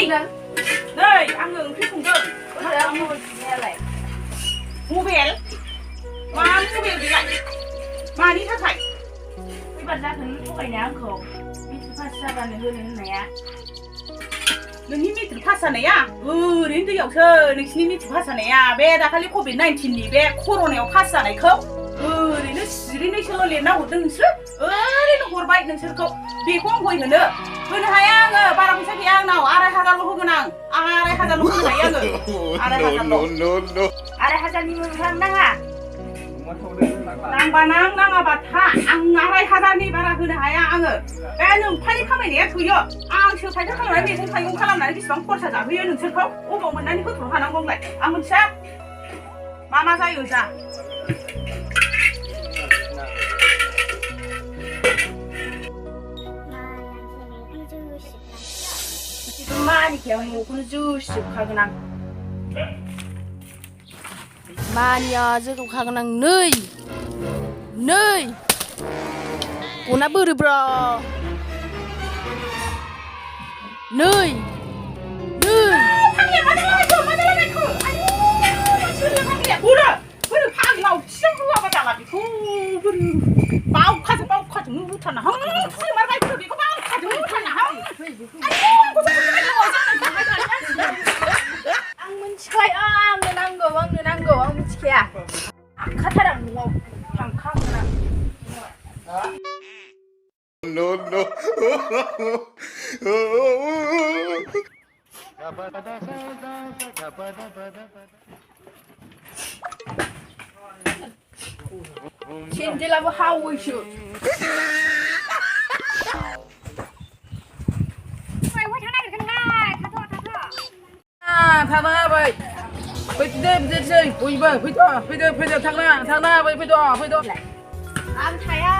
नै आङो ओंख्रि संदों मबाइलाय मबाइल मा मबाइल बेलाय मानि थाखाय फैबार जागोन थगायनाया आंखौ मेट्रिक पास जाबानो होनो होननाया नोंनि मेट्रिक पास जानाया ओरैनो दैयावसो नोंसिनि मेट्रिक पास जानाया बे दाखालि कभिड-19नि बे कर'नायाव पास जानायखौ ओरैनो सिरिनैसोल' लिरना हरदों नोंसोर ओरैनो हरबाय नोंसोरखौ बेखौ आं गय होनो हाया आङो बारा फैसा गैया आंनाव 2,500 होगोन आं 2,500 होनो हायो आङो 2,500नि मोजां नाङा नांबा नाङाबा था आं 2,500नि बारा होनो हाया आङो बे नोंफानि खामायनाया थोयो आंसो फायदा खालामनानै मैगं थाइगं खालामनानै बेसेबां खरसा जाहोयो नोंसोरखौ अबाव मोननानै होथ'नो हानांगौलाय आं मोनथिया मा जायो जा मानिखायाव न'खौनो जुसिजोबखागोन आं मानिया जोगावखागोन आं नै गना बोरोब्रा नै फाग्लिया मा जालाबायखो सोरनो फाग्लिया बोरो फाग्लाव थियाव होआबा जाला बेखौ बोरो बावखाजों नों बुथारना हां सोमारबायखो बेखौ बावखाजों बुथारना हां आं मिथिखाया आंनो नांगौ आं मिथिखाया थांखाथार आं न'आव थांखागोन आं No. 젠젤라고 하오이쇼 थांना बै फैदो थांना बै फैदो आं थाया